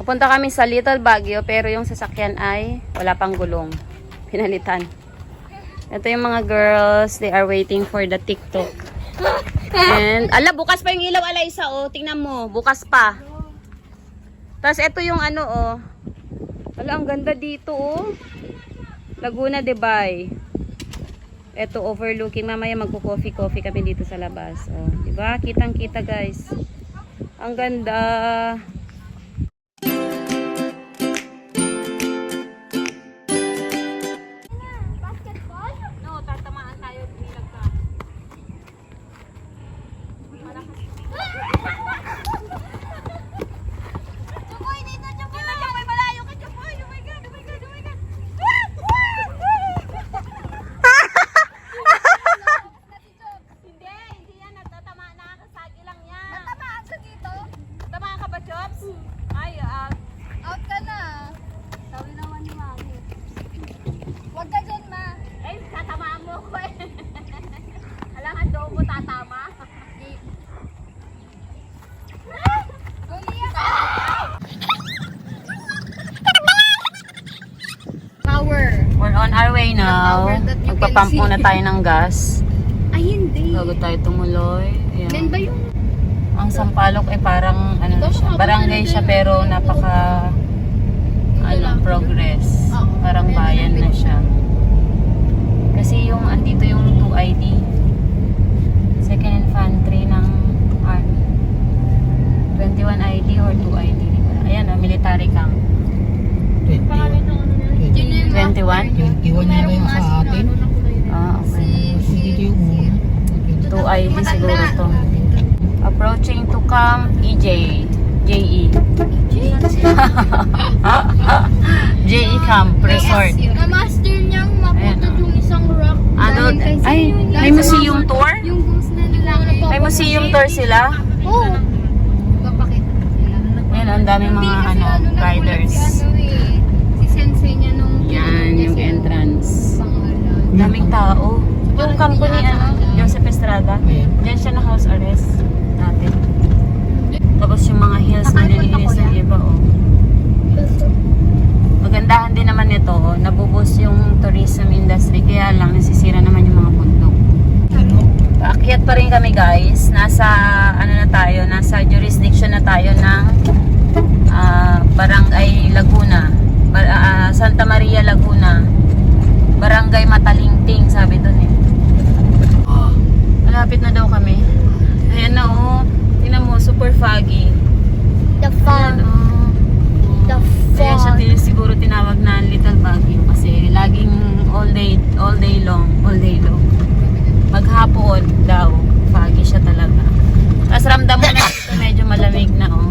Pupunta kami sa Little Baguio pero yung sasakyan ay wala pang gulong. Pinalitan. Ito yung mga girls. They are waiting for the TikTok. And, ala, bukas pa yung ilaw, Alaysa, oh. Tingnan mo, bukas pa. Tapos, ito yung ano, oh. Ala, ang ganda dito, oh. Laguna de Bay. Ito, overlooking. Mamaya magpo-coffee-coffee kami dito sa labas. Oh, diba? Kitang-kita, guys. Ang ganda. We're on our way now. Magpapump muna tayo ng gas. Ay, hindi. Bago tayo tumuloy. Ayan. Yan ba yung... Ang Sampaloc ay parang ano na siya, barangay siya pero napaka progress. Parang bayan na siya. Kasi yung andito yung 2ID. Second Infantry ng Army. 21 ID or 2ID. Ayan, military camp. 21? 21 na yung sa atin. Ah, okay. Dito yung una. 2ID siguro to. Approaching to camp EJ. JE. JE Camp Resort. Na-master niyang maputod yung isang rock. Ano? Ay, may museum tour? Yung ghost na nila. May museum tour sila? Oo. Papakita nila. Ayan, ang daming mga riders. Si Sensei niya nung... Yan, yung entrance. Pangalan. Daming tao. Yung company, Joseph Estrada. Ayan. Diyan siya na house arrest dati. Tapos yung mga hills na nilinis ng iba, oh. Magandahan din naman ito, oh. Nabubos yung tourism industry, kaya lang nasisira naman yung mga bundok. Paakyat pa rin kami, guys. Nasa, ano na tayo, nasa jurisdiction na tayo ng Barangay Laguna. Santa Maria Laguna. Barangay Matalingting, sabi dun eh. Malapit na daw kami. Ayan na, oh. Tingnan mo, super foggy. The Ayan, fog. oh. The Kaya siya fog. siguro tinawag na Little Baguio kasi laging all day long. Maghapon daw, foggy siya talaga. Tapos ramdam mo na dito medyo malamig na, oh.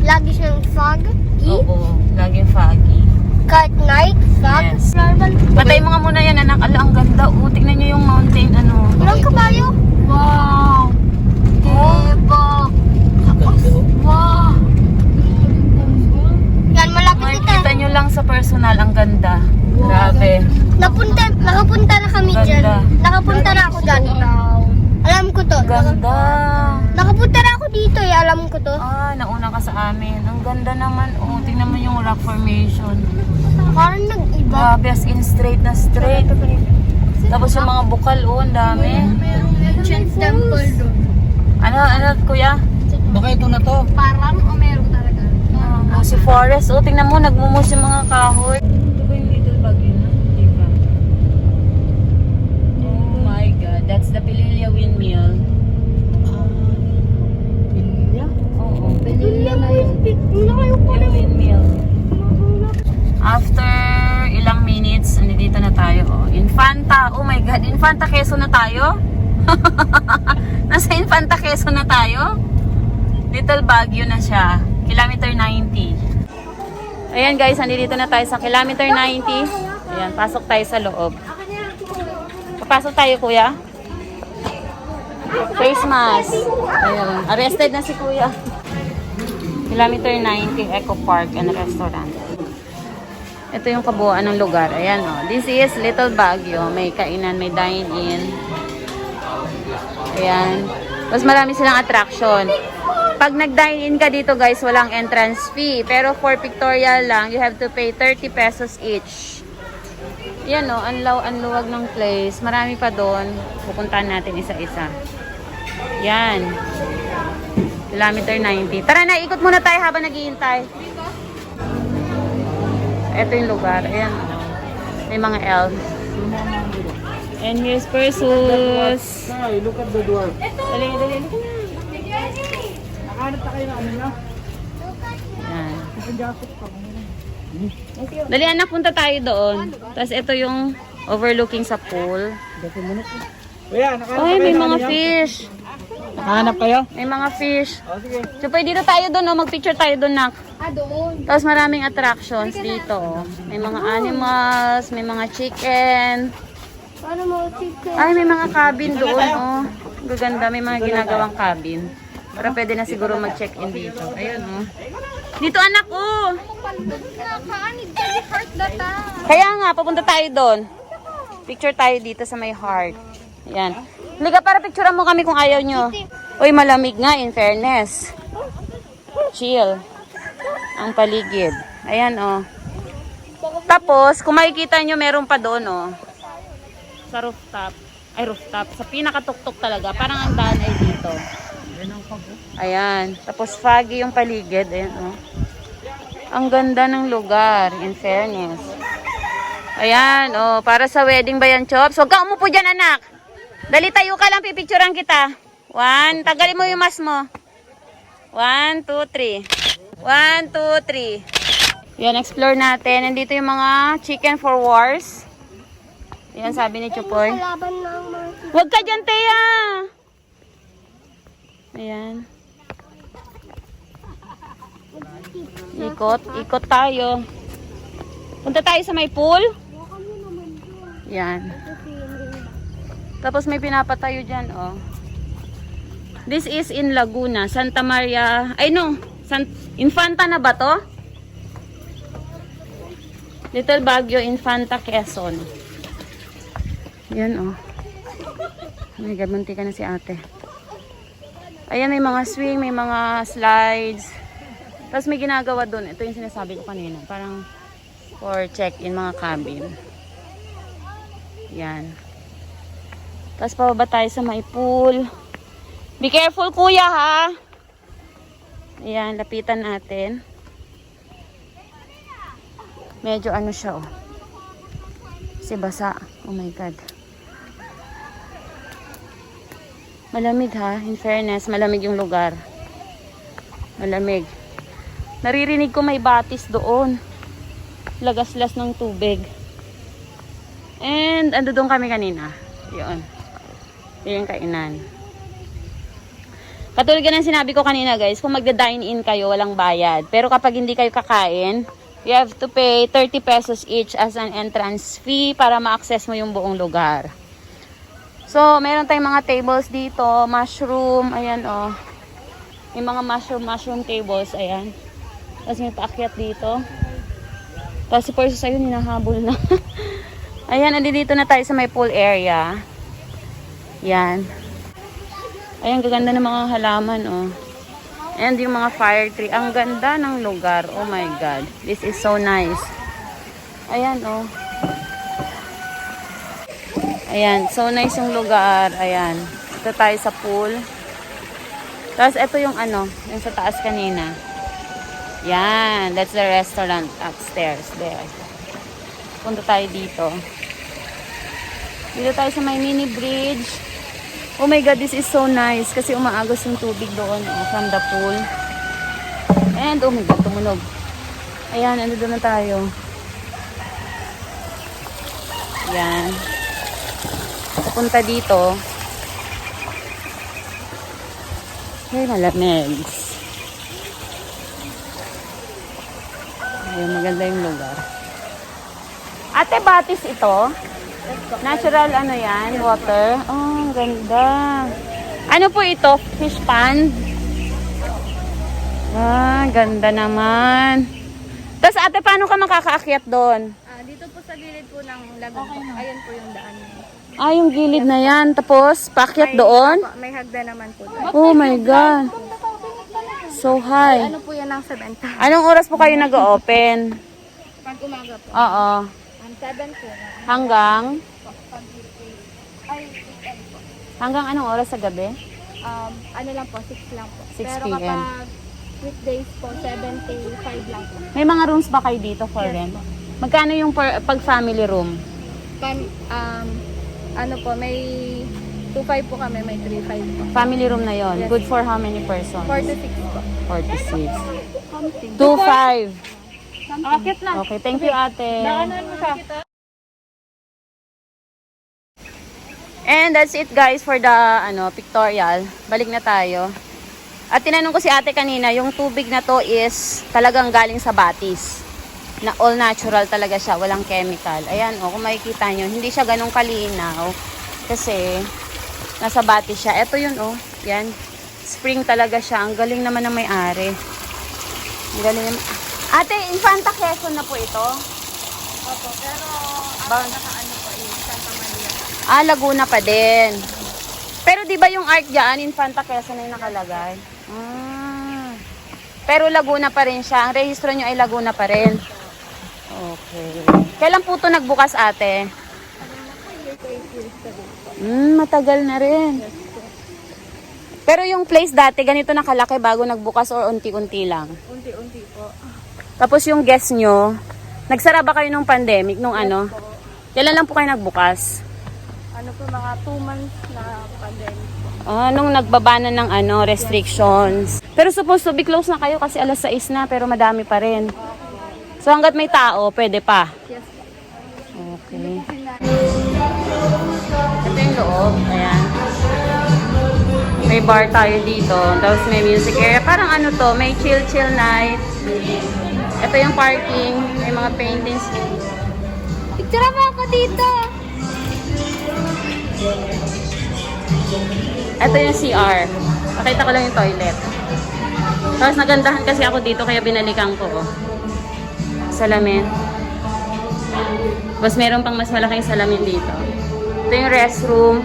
Lagi siyang fog. Oo, laging foggy. Cut night, fog. Yes. Normal. Patay mo nga muna yan, anak. Ala, ang ganda. Oh, tingnan nyo yung mountain, ano. Walang kabayo. Wow! Diba? Wow! Yan, malapit Makikita nyo lang sa personal, ang ganda. Grabe. Nakapunta na kami Ganda. dyan. Nakapunta na ako dyan. Alam ko to. Ganda. Nakapunta na ako dito eh. Alam ko to. Ah, nauna ka sa amin. Ang ganda naman. Oh, tingnan mo yung rock formation. Parang nag-iba. Grabe, as in straight na straight. Tapos yung mga bukal, oh, ang dami. Merong ancient temple doon. Ano, kuya? Baka ito na to. Parang o meron talaga? Oh, si Forest. Oh, tingnan mo, nagmumos yung mga kahoy. Ito ba yung Little Baguio na? Di ba? Oh my God. That's the Pililla Windmill. Oo. Pililla na yun. Yung windmill. After ilang minutes, nandito na tayo. Oh. Infanta. Oh my God. Infanta Quezon na tayo? Nasa Infanta Quezon na tayo? Little Baguio na siya. Kilometer 90. Ayan guys, nandito na tayo sa kilometer 90. Ayan, pasok tayo sa loob. Papasok tayo, kuya. Face mask. Ayan. Arrested na si kuya. Kilometer 90 Eco Park and Restaurant. Ito yung kabuuan ng lugar. Ayan, oh. This is Little Baguio. May kainan, may dine-in. Ayan. Tapos marami silang attraction. Pag nag-dine-in ka dito guys, walang entrance fee. Pero for pictorial lang, you have to pay 30 pesos each. Yan o, ang luwag ng place. Marami pa doon. Pupuntahan natin isa-isa. Yan. Kilometer 90. Tara na, ikot muna tayo habang naghihintay. Ito yung lugar. Ayan. May mga elves. And here's Perseus. Hey, look at the dwarf. Dali, dali. Nakahanap na kayo na ano na? Yan. Kasi jacket pa. Dali anak, punta tayo doon. Tapos ito yung overlooking sa pool. Dati muna po. Kuya, nakahanap Ay, na may kayo na mga ano niya? fish. Nakahanap kayo? May mga fish. O, sige. So, pwede dito tayo doon, oh. Mag-picture tayo doon, nak. Doon. Tapos maraming attractions dito, oh. May mga animals, may mga chicken. Paano mo chicken? Ay, may mga cabin doon, oh. Gaganda, may mga ginagawang cabin. Para pwede na siguro mag-check-in dito. Ayun, oh. Dito, anak, oh. Nakakaanid ka ni heart data. Kaya nga, papunta tayo doon. Picture tayo dito sa may heart. Ayan. Liga, para picturean mo kami kung ayaw nyo. Uy, malamig nga, in fairness. Chill. Ang paligid. Ayan, oh. Tapos, kung makikita nyo, meron pa doon, oh. Sa rooftop. Ay, rooftop. Sa pinakatuktok talaga. Parang ang daan ay dito. Ayan. Tapos, foggy yung paligid. Ayan, oh. Ang ganda ng lugar, in fairness. Ayan, oh. Para sa wedding ba yan, Chops? Huwag ka umupo dyan, anak. Dali, tayo ka lang. Pipicturean kita. 1, tanggalin mo yung mask mo. 1, 2, 3. 1, 2, 3. Yan, explore natin. Nandito yung mga chicken for wars. Yan, sabi ni Chupoy. Laban ng mga Huwag ka dyan, Teya! Ayan. Ikot tayo. Punta tayo sa may pool. Yan. Tapos may pinapatayo dyan, oh. This is in Laguna, Santa Maria. Ay, no. Infanta na ba to? Little Baguio, Infanta, Quezon. Yan, oh. May gamunti ka na si ate. Ayan, may mga swing, may mga slides. Tapos may ginagawa doon. Ito yung sinasabi ko kanina. Parang for check-in, mga cabin. Yan. Tapos pababa tayo sa may pool. Be careful, kuya, ha? Ayan, lapitan natin. Medyo ano siya, oh. Kasi basa. Oh my God. Malamig, ha? In fairness, malamig yung lugar. Malamig. Naririnig ko may batis doon. Lagaslas ng tubig. And, ando doon kami kanina. Yun. Yun yung kainan. Katulad ng sinabi ko kanina, guys, kung magda-dine-in kayo, walang bayad. Pero kapag hindi kayo kakain, you have to pay 30 pesos each as an entrance fee para ma-access mo yung buong lugar. So, meron tayong mga tables dito. Mushroom. Ayan, oh. May mga mushroom tables. Ayan. Tapos may paakyat dito. Tapos si Perseus ayun, hinahabol na. Ayan, andito na tayo sa may pool area. Yan. Ayan, gaganda ng mga halaman, oh. And yung mga fire tree. Ang ganda ng lugar. Oh my God. This is so nice. Ayan, oh. Ayan, so nice yung lugar. Ayan. Ito tayo sa pool. Tapos ito yung ano, yung sa taas kanina. Yan, that's the restaurant upstairs there. Punta tayo dito. Dito tayo sa may mini bridge. Oh my God, this is so nice. Kasi umaagos yung tubig doon, oh, from the pool. And, oh my God, tumunog. Ayan, ano doon na tayo. Ayan. Papunta dito. Ay, malamig. Ayun, maganda yung lugar. Ate, batis ito? Natural ano yan? Water? Oh, ang ganda. Ano po ito? Fish pond? Ah, ganda naman. Tapos ate, paano ka makakaakyat doon? dito po sa gilid po ng lagoon. Ayun po yung daan. Ah, yung gilid na yan. Tapos, paakyat doon? May hagda naman po. Oh my God. so high. Ano po yan ang 70? Anong oras po kayo nag-open? Pag umaga po. Oo. Ang 7 po. Hanggang? Pag ay, weekend po. Hanggang anong oras sa gabi? Ano lang po, 6 lang po. 6 Pero p.m. kapag weekdays po, 7 to 5 lang po. May mga rooms ba kayo dito for Yes rent? po. Magkano yung pag family room? Ano po, may 2.5 po kami, may 3.5 po. Family room na yon. Yes. Good for how many persons? 4 to 6 po. 46. Something. 2.5. Akit lang. Okay, thank you ate. Mo siya. And that's it guys for the pictorial. Balik na tayo. At tinanong ko si ate kanina, yung tubig na to is talagang galing sa batis. Na all natural talaga siya, walang chemical. Ayan kung makikita nyo, hindi siya ganun kalinaw. Kasi nasa batis siya. Ito yun yan. Spring talaga siya. Ang galing naman ng may-ari. Ang galing naman. Ate, Infanta Quezon na po ito? Opo, pero nakaano po Santa Maria. Laguna pa din. Pero di ba yung art dyan, Infanta Quezon na yung nakalagay? Pero Laguna pa rin siya. Ang rehistro nyo ay Laguna pa rin. Okay. Kailan po ito nagbukas ate? Matagal na rin. Pero yung place dati, ganito nakalaki bago nagbukas or unti-unti lang? Unti-unti po. Tapos yung guest nyo, nagsara ba kayo nung pandemic, nung ano? Kailan lang po kayo nagbukas? Ano po, mga 2 months na pandemic po. Nung nagbaba na ng restrictions. Pero supposed to be close na kayo kasi alas 6 na pero madami pa rin. So hanggat may tao, pwede pa. Yes. Okay. Ito yung loob. Ayan. May bar tayo dito. Tapos may music area. Parang may chill night. Ito yung parking. May mga paintings. Picture mo ako dito! Ito yung CR. Pakita ko lang yung toilet. Tapos nagandahan kasi ako dito kaya binalikan ko. Salamin. Tapos meron pang mas malaking salamin dito. Ito yung restroom.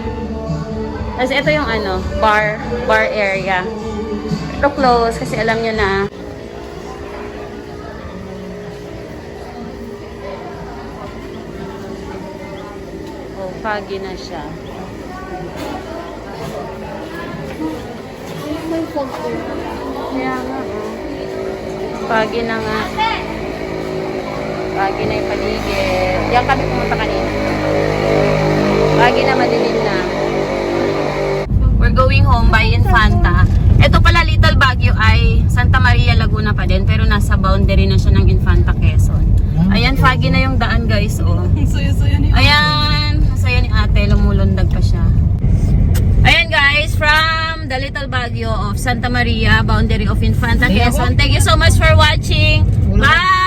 Tapos ito yung bar area. Ito close kasi alam nyo na. Foggy na siya. May phone ko. Kaya nga, Foggy na nga. Foggy na yung paligid. Diyan kami pumunta kanina. Foggy na, madilim na. We're going home by Infanta. Ito pala, Little Baguio ay Santa Maria, Laguna pa din. Pero nasa boundary na siya ng Infanta, Quezon. Ayan, foggy na yung daan guys. Ayan, masaya ni ate. Lumulundag pa siya. Ayan guys, from the Little Baguio of Santa Maria, boundary of Infanta, Quezon. Thank you so much for watching. Bye!